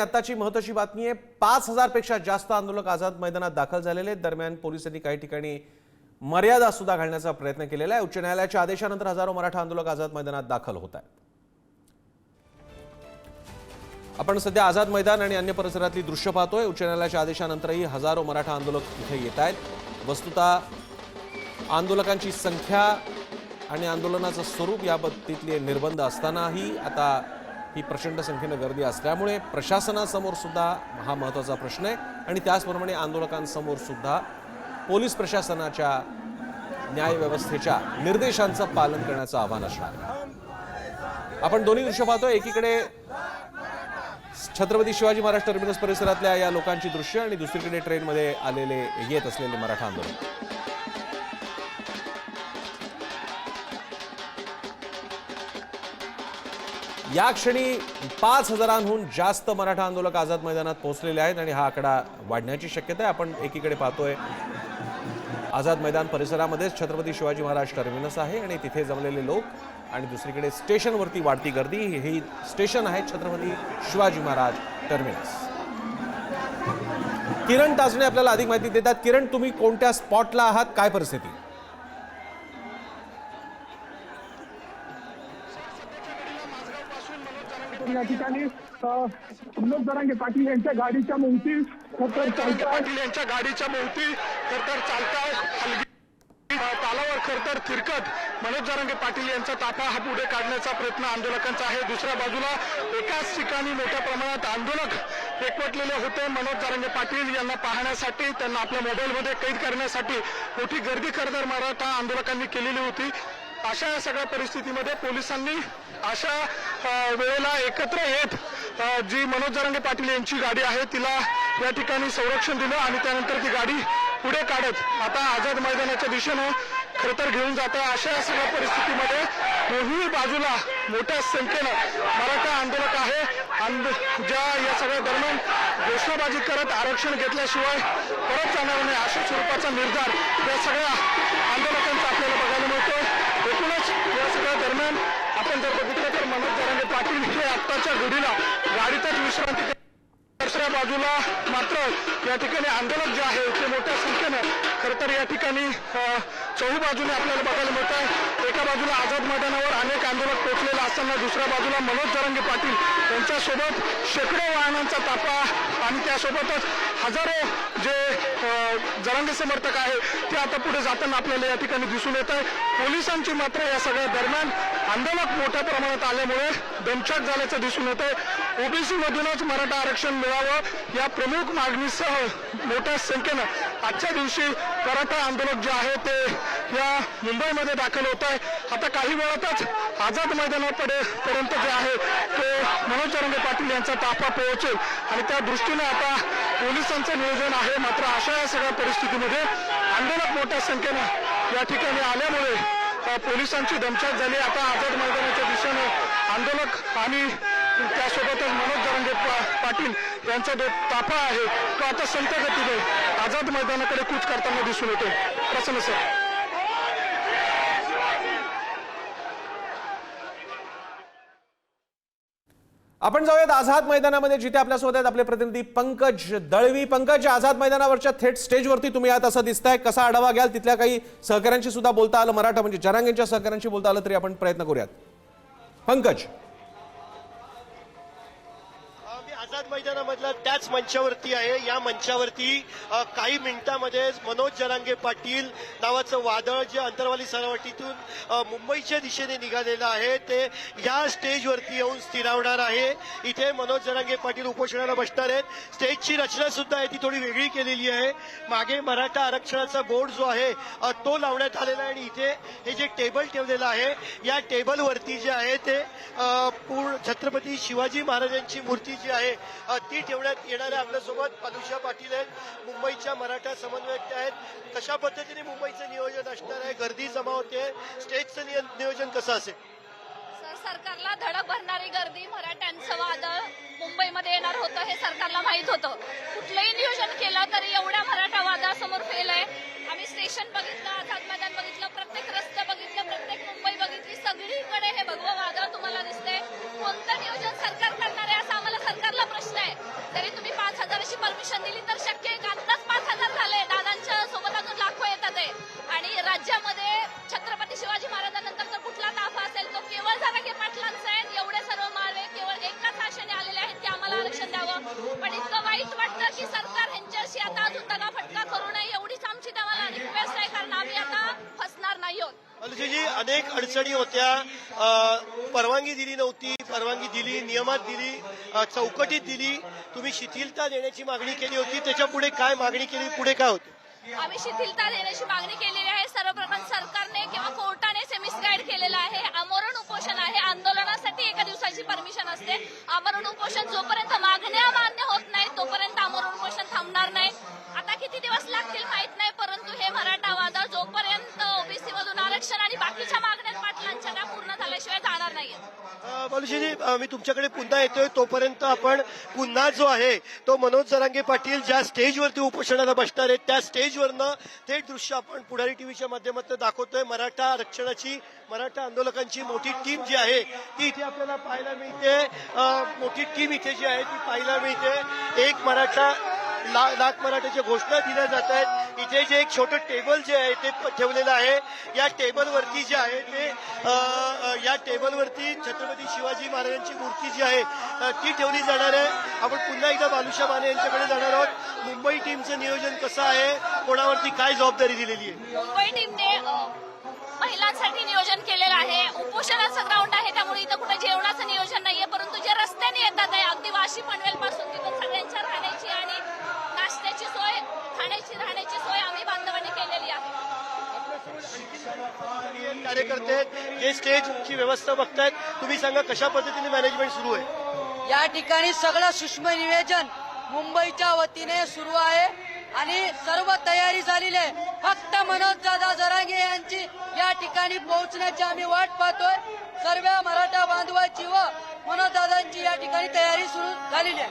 आताची महत्त्वाची बातमी आहे। 5000 पेक्षा जास्त आंदोलक आझाद मैदानात दाखल झालेले आहेत। दरम्यान पोलिसांनी काही ठिकाणी मर्यादा सुद्धा घालण्याचा प्रयत्न केलेला आहे। उच्च न्यायालयाच्या आदेशानंतर हजारो मराठा आंदोलक आझाद मैदानात दाखल होत आहेत। आपण सध्या आझाद मैदान आणि अन्य परिसरातली दृश्य पाहतोय। उच्च न्यायालयाच्या आदेशानंतरही हजारो मराठा आंदोलक इथे येत आहेत। वस्तुतः आंदोलकांची संख्या आणि आंदोलनाचं स्वरूप या बाबतीतले निर्बंध असतानाही आता ही प्रचंड संख्येने गर्दी असल्यामुळे प्रशासनासमोर सुद्धा हा महत्त्वाचा प्रश्न आहे आणि त्याचप्रमाणे आंदोलकांसमोर सुद्धा पोलीस प्रशासनाच्या न्याय व्यवस्थेच्या निर्देशांचं पालन करण्याचं आव्हान असणार आहे। आपण दोन्ही दृश्य पाहतोय। एकीकडे छत्रपती शिवाजी महाराज टर्मिनस परिसरातल्या या लोकांची दृश्य आणि दुसरीकडे ट्रेनमध्ये आलेले येत असलेले मराठा आंदोलक। या क्षणी 5000हून जास्त मराठा आंदोलक आझाद मैदानात पोहोचलेले आहेत आणि हा आकडा वाढण्याची शक्यता आहे। आपण एकीकडे पाहतोय आझाद मैदान परिसरामध्ये छत्रपती शिवाजी महाराज टर्मिनस आहे आणि तिथे जमलेले लोक आणि दुसरीकडे स्टेशनवरती वाढती गर्दी। हे स्टेशन आहे छत्रपती शिवाजी महाराज टर्मिनस। किरण ताजणे आपल्याला अधिक माहिती देतात। किरण, तुम्ही कोणत्या स्पॉटला आहात, काय परिस्थिती? या ठिकाणी मनोज जरांगे पाटील यांच्या गाडीच्या मोहती तालावर खरतर थिरकत मनोज जरांगे पाटील यांचा ताफा हा पुढे काढण्याचा प्रयत्न आंदोलकांचा आहे। दुसऱ्या बाजूला एकाच ठिकाणी मोठ्या प्रमाणात आंदोलक एकवटलेले होते। मनोज जरांगे पाटील यांना पाहण्यासाठी, त्यांना आपल्या मोबाईलमध्ये कैद करण्यासाठी मोठी गर्दी खरतर मराठा आंदोलकांनी केलेली होती। अशा या सगळ्या परिस्थितीमध्ये पोलिसांनी अशा वेळेला एकत्र येत जी मनोज जरांगे पाटील यांची गाडी आहे तिला या ठिकाणी संरक्षण दिलं आणि त्यानंतर ती गाडी पुढे काढत आता आझाद मैदानाच्या दिशेनं खरतर घेऊन जात आहे। अशा या सगळ्या परिस्थितीमध्ये दोन्ही बाजूला मोठ्या संख्येनं मराठा आंदोलक आहे। ज्या या सगळ्या दरम्यान घोषणाबाजी करत आरक्षण घेतल्याशिवाय परत जाणार नाही अशा स्वरूपाचा निर्धार या सगळ्या आंदोलकांचा आपल्याला बघायला मिळतो। एकूणच या सगळ्या दरम्यान आपण जर बघितलं तर मनोज जरांगे पाटील हे आत्ताच्या घडीला गाडीतच विश्रांती। दुसऱ्या बाजूला मात्र या ठिकाणी आंदोलक जे आहे ते मोठ्या संख्येनं खरं तर या ठिकाणी चौही बाजूने आपल्याला बघायला मिळत आहे। एका बाजूला आझाद मैदानावर अनेक आंदोलक पोहोचलेले असताना दुसऱ्या बाजूला मनोज जरांगे पाटील यांच्यासोबत शेकडो वाहनांचा ताफा आणि त्यासोबतच हजारो जे जरांगे समर्थक आहे ते आता पुढे जाताना आपल्याला या ठिकाणी दिसून येत आहे। पोलिसांची मात्र या सगळ्या दरम्यान आंदोलक मोठ्या प्रमाणात आल्यामुळे दमछाक झाल्याचं दिसून येत आहे। ओबीसी मधूनच मराठा आरक्षण मिळावं या प्रमुख मागणीसह मोठ्या संख्येनं आजच्या दिवशी मराठा आंदोलक जे आहे ते या मुंबईमध्ये दाखल होत आहे। आता काही वेळातच आझाद मैदानापर्यंत जे आहे ते मनोज जरांगे पाटील यांचा ताफा पोहोचेल आणि त्या दृष्टीने आता पोलिसांचं नियोजन आहे। मात्र अशा या सगळ्या परिस्थितीमध्ये आंदोलक मोठ्या संख्येनं या ठिकाणी आल्यामुळे पोलिसांची दमछाक झाली। आता आझाद मैदानाच्या दिशेने आंदोलक आणि त्यासोबतच मनोज जरांगे पाटील यांचा जो ताफा आहे तो आता संत गतीने आझाद मैदानाकडे कूच करताना दिसून येतो। प्रसन्न सर, आपण जाऊयात आझाद मैदानामध्ये, जिथे आपल्यासोबत आहेत आपले प्रतिनिधी पंकज दळवी। पंकज, आझाद मैदानावरच्या थेट स्टेजवरती तुम्ही आहात असं दिसतंय, कसा आढावा घ्याल? तिथल्या काही सहकाऱ्यांशी सुद्धा बोलता आलं, मराठा म्हणजे जरांगेंच्या सहकाऱ्यांशी बोलता आलं तरी आपण प्रयत्न करूयात। पंकज, आझाद मैदानामधला त्याच मंचावरती आहे। या मंचावरती काही मिनिटांमध्ये मनोज जरांगे पाटील नावाचं वादळ जे अंतरवाली सरावटीतून मुंबईच्या दिशेने निघालेलं आहे ते या स्टेजवरती येऊन स्थिरावणार आहे। इथे मनोज जरांगे पाटील उपोषणाला बसणार आहेत। स्टेजची रचना सुद्धा आहे ती थोडी वेगळी केलेली आहे। मागे मराठा आरक्षणाचा बोर्ड जो आहे तो लावण्यात आलेला आहे आणि इथे हे जे टेबल ठेवलेलं आहे या टेबलवरती जे आहे ते छत्रपती शिवाजी महाराजांची मूर्ती जी आहे ती ठेवण्यात येणार आहे। आपल्यासोबत अनुषा पाटील आहेत, मुंबईच्या मराठा समन्वयक आहेत। कशा पद्धतीने मुंबईचं नियोजन असणार आहे? गर्दी जमा होते, स्टेजचं नियोजन कसं असेल? सरकारला धडक भरणारी गर्दी, मराठ्यांचं वादळ मुंबईमध्ये येणार होतं हे सरकारला माहित होतं। कुठलंही नियोजन केलं तरी एवढ्या मराठा वादळासमोर फेल आहे। आम्ही स्टेशन बघितलं, आझाद मैदान बघितलं, प्रत्येक रस्ता बघितलं, प्रत्येक मुंबई बघितली, सगळीकडे हे भगवं वादळ तुम्हाला दिसतंय। कोणतं नियोजन सरकार करणार आहे असा आम्हाला सरकारला प्रश्न आहे। यावं. पण इतकं वाईट वाटतं की सरकार ह्यांच्याशी आता अजून दगाफटका करू नये एवढीच आमची आम्हाला रिक्वेस्ट आहे, कारण आम्ही आता फसणार नाही आहोत. जी अनेक अडचणी होत्या, परवानगी दिली नव्हती, परवानगी दिली, नियमात दिली, चौकटीत दिली, तुम्ही शिथिलता देण्याची मागणी केली होती, त्याच्या पुढे काय मागणी केली, पुढे काय होते? आम्ही शिथिलता देण्याची मागणी केलेली आहे. सर्वप्रथम सरकारने किंवा कोर्टाने मिसगाईड केलेलं आहे. आमरण उपोषण आहे, आंदोलनासाठी एका दिवसाची परमिशन असते. आमरण उपोषण जोपर्यंत मागण्या मान्य होत नाही तोपर्यंत आमरण उपोषण थांबणार नाही. आता किती दिवस लागतील माहित नाही, परंतु हे मराठा वादळ जोपर्यंत ओबीसी मधून आरक्षण आणि बाकीच्या मागण्या पाटलांच्या त्या पूर्ण झाल्याशिवाय जाणार नाहीये. बालूजीजी, मी तुमच्याकडे पुन्हा येतोय. तोपर्यंत आपण पुन्हा जो आहे तो मनोज जरांगे पाटील ज्या स्टेजवरती उपोषणाला बसणार आहेत त्या स्टेजवरनं थेट दृश्य आपण पुढारी टीव्हीच्या माध्यमातून दाखवतोय. मराठा आरक्षणाची, मराठा आंदोलकांची मोठी टीम जी आहे ती इथे आपल्याला पाहायला मिळते. मोठी टीम इथे जी आहे ती पाहायला मिळते. एक मराठा लाख मराठ्याच्या घोषणा दिल्या जात आहेत. इथे जे एक छोटं टेबल जे आहे ते ठेवलेलं आहे. या टेबलवरती जे आहे ते या टेबलवरती छत्रपती शिवाजी महाराजांची मूर्ती जी आहे ती ठेवली जाणार आहे. आपण पुन्हा एकदा बालुशा माने यांच्याकडे जाणार आहोत. मुंबई टीमचं नियोजन कसं आहे, कोणावरती काय जबाबदारी दिलेली आहे? मुंबई टीमने महिलांसाठी नियोजन केलेलं आहे. उपोषणाचं ग्राउंड आहे, त्यामुळे इथं कुठे जेवणाचं नियोजन नाहीये, परंतु जे रस्त्याने येतात आहे अगदी वाशी पनवेल पासून तिथं सगळ्यांच्या राहण्याची आणि नाश्त्याची सोय, खाण्याची राहण्याची सोय आम्ही बांधवांनी केलेली आहे. कार्यकर्ते जे स्टेजची व्यवस्था बघतायत, तुम्ही सांगा कशा पद्धतीने मॅनेजमेंट सुरू आहे? या ठिकाणी सगळं सूक्ष्म नियोजन मुंबईच्या वतीने सुरू आहे आणि सर्व तयारी झालेली आहे. फक्त मनोज दादा जरांगे यांची या ठिकाणी पोहोचण्याची आम्ही वाट पाहतोय. सर्व मराठा बांधवाची व मनोज दादांची या ठिकाणी तयारी सुरू झालेली आहे.